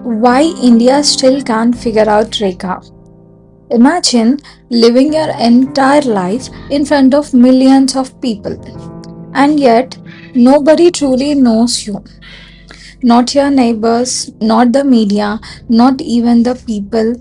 Why India still can't figure out Rekha. Imagine living your entire life in front of millions of people, and yet nobody truly knows you. Not your neighbors, not the media, not even the people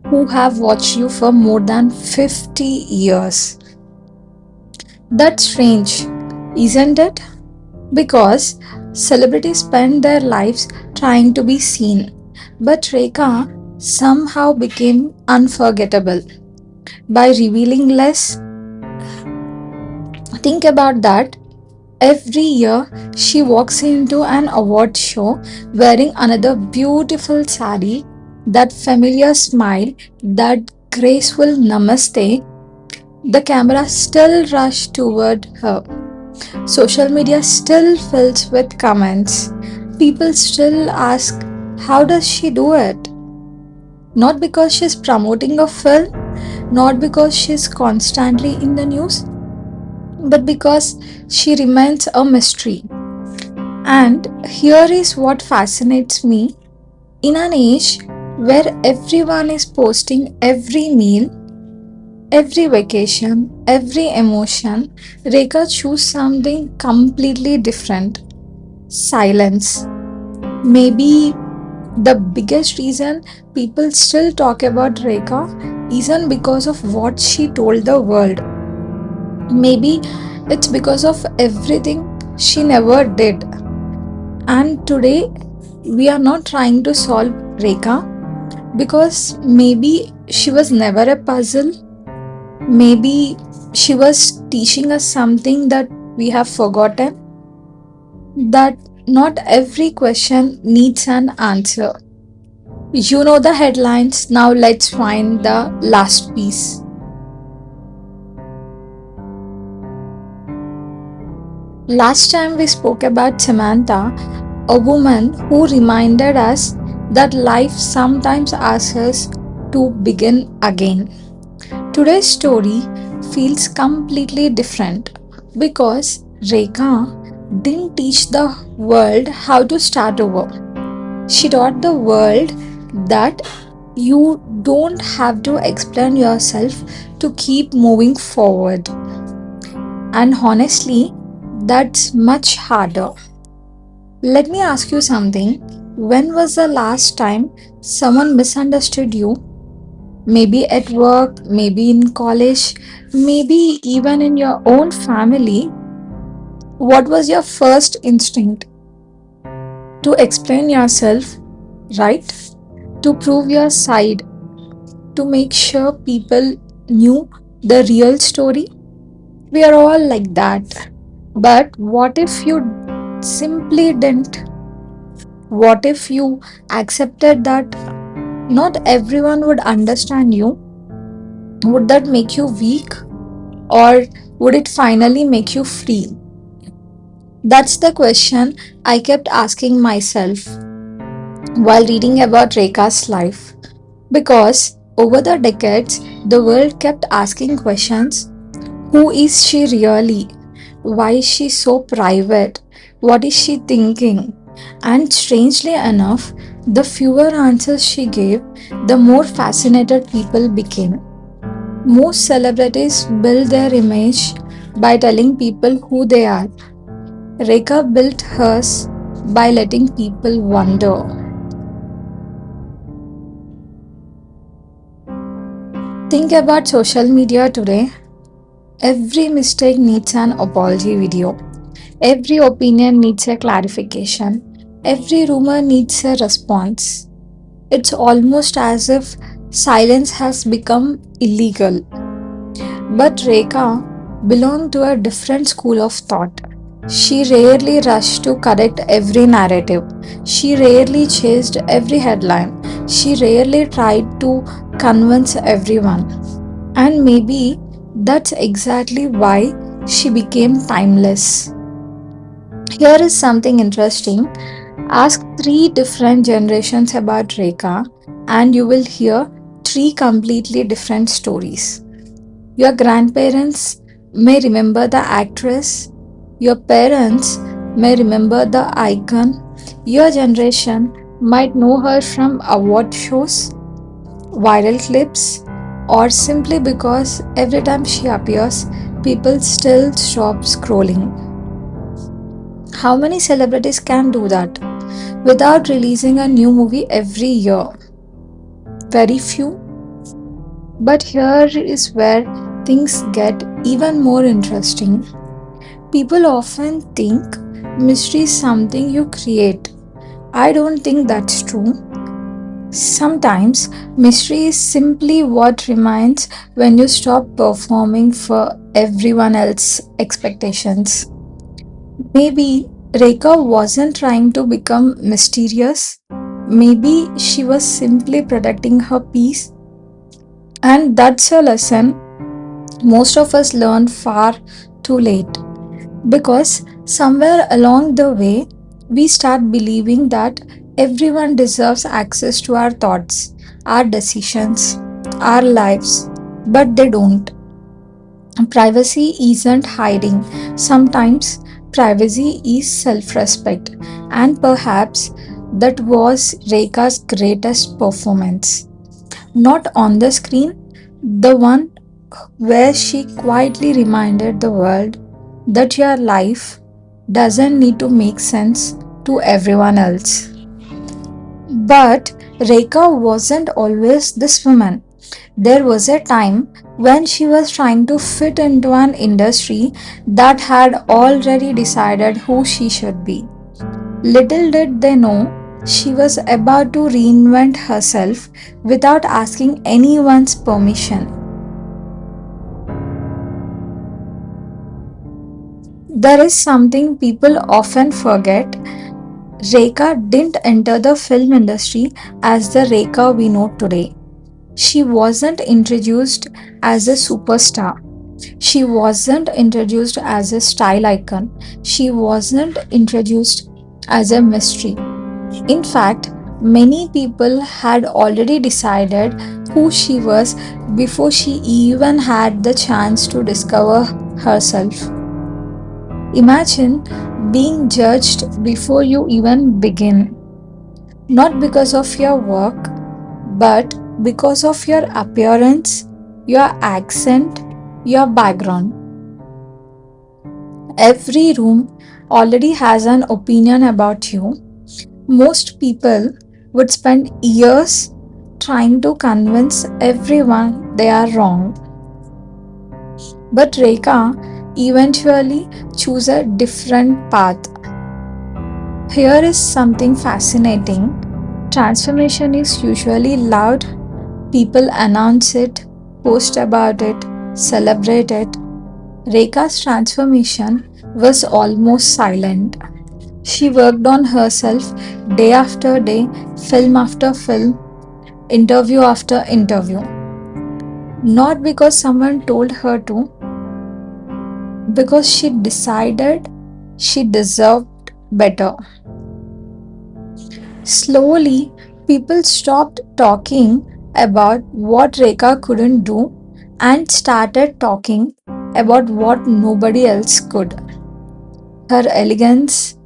who have watched you for more than 50 years. That's strange, isn't it? Because celebrities spend their lives trying to be seen, but Rekha somehow became unforgettable by revealing less. Think about that. Every year, she walks into an award show wearing another beautiful sari, that familiar smile, that graceful namaste. The camera still rushes toward her. Social media still fills with comments. People still ask, how does she do it? Not because she's promoting a film, not because she's constantly in the news, but because she remains a mystery. And here is what fascinates me. In an age where everyone is posting every meal, every vacation, every emotion, Rekha chose something completely different: silence. Maybe the biggest reason people still talk about Rekha isn't because of what she told the world. Maybe it's because of everything she never did. And today, we are not trying to solve Rekha because maybe she was never a puzzle. Maybe she was teaching us something that we have forgotten, that not every question needs an answer. You know the headlines, now let's find the last piece. Last time we spoke about Samantha, a woman who reminded us that life sometimes asks us to begin again. Today's story feels completely different because Rekha didn't teach the world how to start over. She taught the world that you don't have to explain yourself to keep moving forward. And honestly, that's much harder. Let me ask you something. When was the last time someone misunderstood you? Maybe at work, maybe in college, maybe even in your own family. What was your first instinct? To explain yourself, right? To prove your side, to make sure people knew the real story? We are all like that. But what if you simply didn't? What if you accepted that not everyone would understand you? Would that make you weak? Or would it finally make you free? That's the question I kept asking myself while reading about Rekha's life. Because over the decades, the world kept asking questions: who is she really? Why is she so private? What is she thinking? And strangely enough, the fewer answers she gave, the more fascinated people became. Most celebrities build their image by telling people who they are. Rekha built hers by letting people wonder. Think about social media today. Every mistake needs an apology video. Every opinion needs a clarification. Every rumor needs a response. It's almost as if silence has become illegal. But Rekha belonged to a different school of thought. She rarely rushed to correct every narrative. She rarely chased every headline. She rarely tried to convince everyone. And maybe that's exactly why she became timeless. Here is something interesting. Ask three different generations about Rekha, and you will hear three completely different stories. Your grandparents may remember the actress, your parents may remember the icon, your generation might know her from award shows, viral clips, or simply because every time she appears, people still stop scrolling. How many celebrities can do that without releasing a new movie every year? Very few. But here is where things get even more interesting. People often think mystery is something you create. I don't think that's true. Sometimes mystery is simply what remains when you stop performing for everyone else's expectations. Maybe Rekha wasn't trying to become mysterious. Maybe she was simply protecting her peace. And that's a lesson most of us learn far too late. Because somewhere along the way, we start believing that everyone deserves access to our thoughts, our decisions, our lives, but they don't. Privacy isn't hiding. Sometimes privacy is self respect, and perhaps that was Rekha's greatest performance. Not on the screen, the one where she quietly reminded the world that your life doesn't need to make sense to everyone else. But Rekha wasn't always this woman. There was a time when she was trying to fit into an industry that had already decided who she should be. Little did they know she was about to reinvent herself without asking anyone's permission. There is something people often forget. Rekha didn't enter the film industry as the Rekha we know today. She wasn't introduced as a superstar. She wasn't introduced as a style icon. She wasn't introduced as a mystery. In fact, many people had already decided who she was before she even had the chance to discover herself. Imagine being judged before you even begin, not because of your work, but because of your appearance, your accent, your background. Every room already has an opinion about you. Most people would spend years trying to convince everyone they are wrong. But Rekha eventually chose a different path. Here is something fascinating. Transformation is usually loud. People announce it, post about it, celebrate it. Rekha's transformation was almost silent. She worked on herself day after day, film after film, interview after interview. Not because someone told her to, because she decided she deserved better. Slowly, people stopped talking about what Rekha couldn't do and started talking about what nobody else could. Her elegance,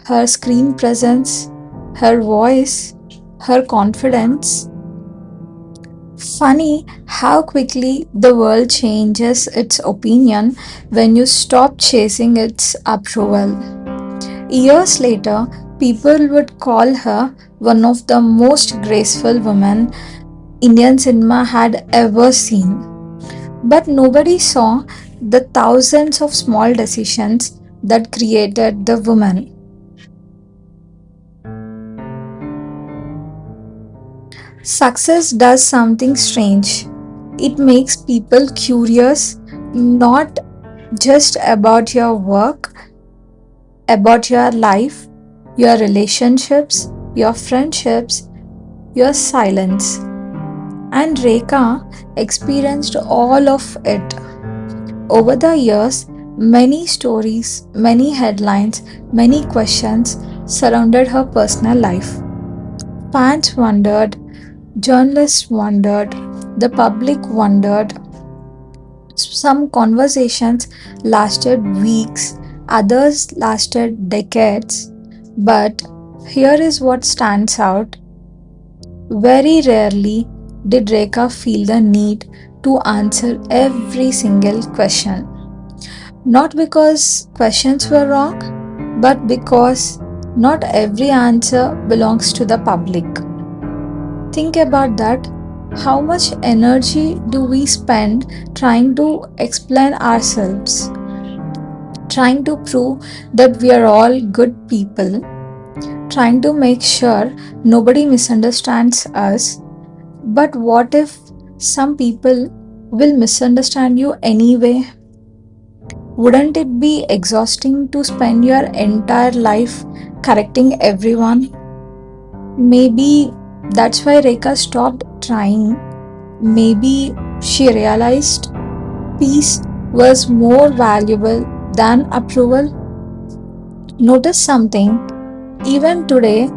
her screen presence, her voice, her confidence. Funny how quickly the world changes its opinion when you stop chasing its approval. Years later, people would call her one of the most graceful women Indian cinema had ever seen. But nobody saw the thousands of small decisions that created the woman. Success does something strange. It makes people curious, not just about your work, about your life, your relationships, your friendships, your silence. And Rekha experienced all of it. Over the years, many stories, many headlines, many questions surrounded her personal life. Fans wondered, journalists wondered, the public wondered. Some conversations lasted weeks, others lasted decades. But Here is what stands out. Very rarely did Rekha feel the need to answer every single question. Not because questions were wrong, but because not every answer belongs to the public. Think about that. How much energy do we spend trying to explain ourselves, trying to prove that we are all good people, trying to make sure nobody misunderstands us? But what if some people will misunderstand you anyway? Wouldn't it be exhausting to spend your entire life correcting everyone? Maybe that's why Rekha stopped trying. Maybe she realized peace was more valuable than approval. Notice something. Even today,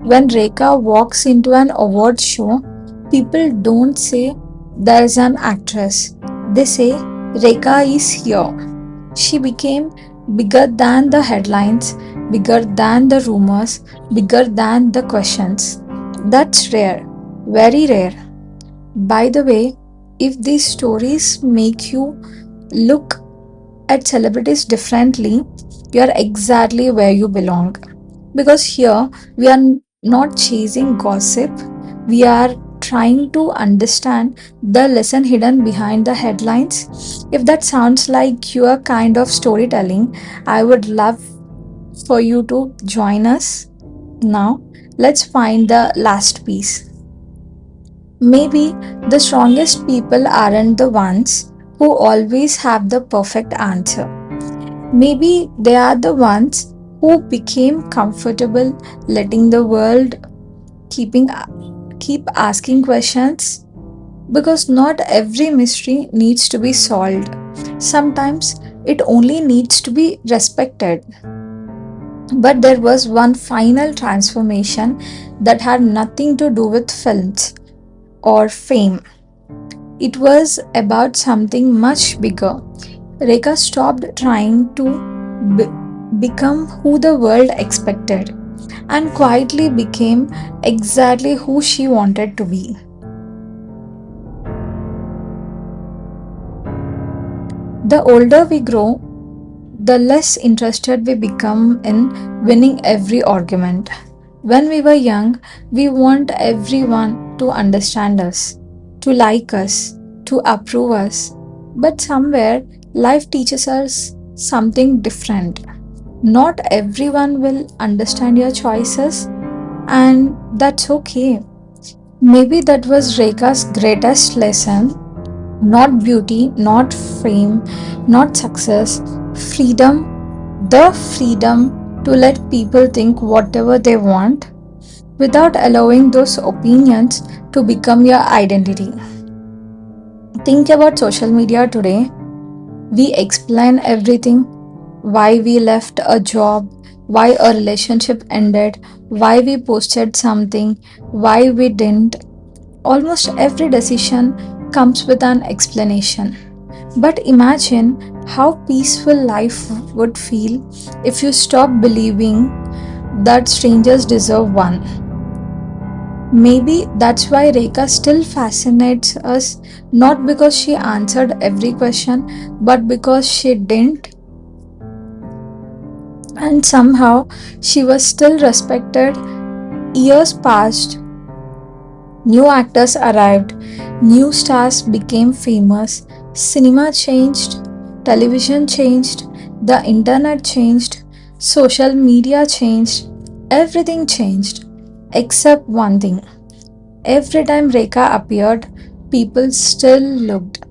when Rekha walks into an award show, people don't say there's an actress. They say Rekha is here. She became bigger than the headlines, bigger than the rumors, bigger than the questions. That's rare, very rare. By the way, if these stories make you look at celebrities differently, you're exactly where you belong. Because here we are not chasing gossip, we are trying to understand the lesson hidden behind the headlines. If that sounds like your kind of storytelling, I would love for you to join us. Now, let's find the last piece. Maybe the strongest people aren't the ones who always have the perfect answer. Maybe they are the ones who became comfortable letting the world keeping keep asking questions, because not every mystery needs to be solved. Sometimes it only needs to be respected. But there was one final transformation that had nothing to do with films or fame. It was about something much bigger. Rekha stopped trying to be- become who the world expected and quietly became exactly who she wanted to be. The older we grow, the less interested we become in winning every argument. When we were young, we want everyone to understand us, to like us, to approve us. But somewhere, life teaches us something different. Not everyone will understand your choices, and that's okay. Maybe that was Rekha's greatest lesson. Not beauty, not fame, not success, freedom, the freedom to let people think whatever they want without allowing those opinions to become your identity. Think about social media today. We explain everything: why we left a job, why a relationship ended, why we posted something, why we didn't. Almost every decision comes with an explanation. But imagine how peaceful life would feel if you stop believing that strangers deserve one. Maybe that's why Rekha still fascinates us, not because she answered every question, but because she didn't, and somehow she was still respected. Years passed, new actors arrived, new stars became famous, cinema changed, television changed, the internet changed, social media changed, everything changed except one thing. Every time Rekha appeared, people still looked,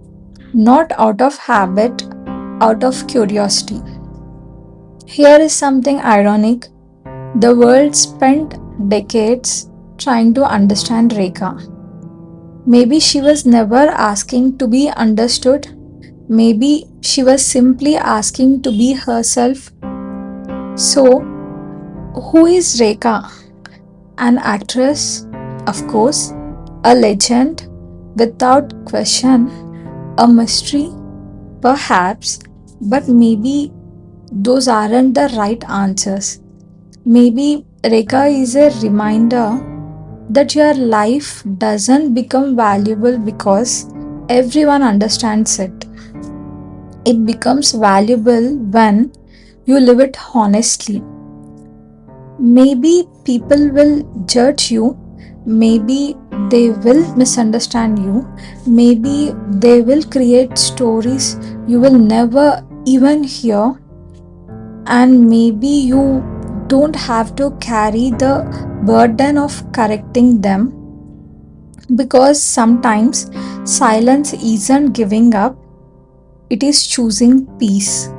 not out of habit, out of curiosity. Here is something ironic. The world spent decades trying to understand Rekha. Maybe she was never asking to be understood. Maybe she was simply asking to be herself. So, who is Rekha? An actress? Of course. A legend? Without question. A mystery? Perhaps. But maybe those aren't the right answers. Maybe Rekha is a reminder that your life doesn't become valuable because everyone understands it. It becomes valuable when you live it honestly. Maybe people will judge you, maybe they will misunderstand you, maybe they will create stories you will never even hear, and maybe you don't have to carry the burden of correcting them because sometimes silence isn't giving up, it is choosing peace.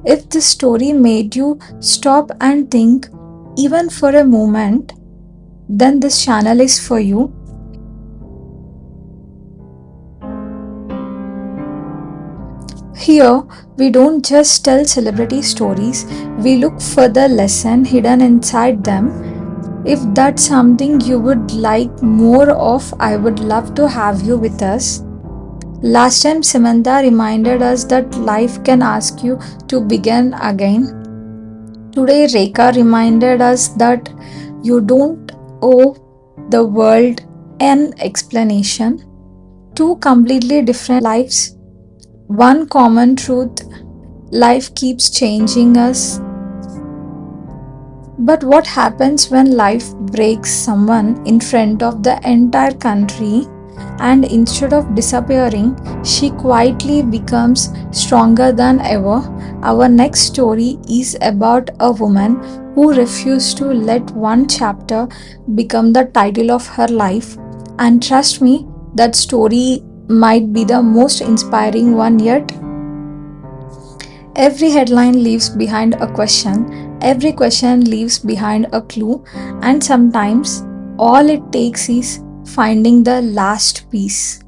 If this story made you stop and think even for a moment, then this channel is for you. Here, we don't just tell celebrity stories, we look for the lesson hidden inside them. If that's something you would like more of, I would love to have you with us. Last time, Samantha reminded us that life can ask you to begin again. Today, Rekha reminded us that you don't owe the world an explanation. Two completely different lives. One common truth: life keeps changing us. But what happens when life breaks someone in front of the entire country and instead of disappearing, she quietly becomes stronger than ever? Our next story is about a woman who refused to let one chapter become the title of her life. And trust me, that story might be the most inspiring one yet. Every headline leaves behind a question, every question leaves behind a clue, and sometimes all it takes is finding the last piece.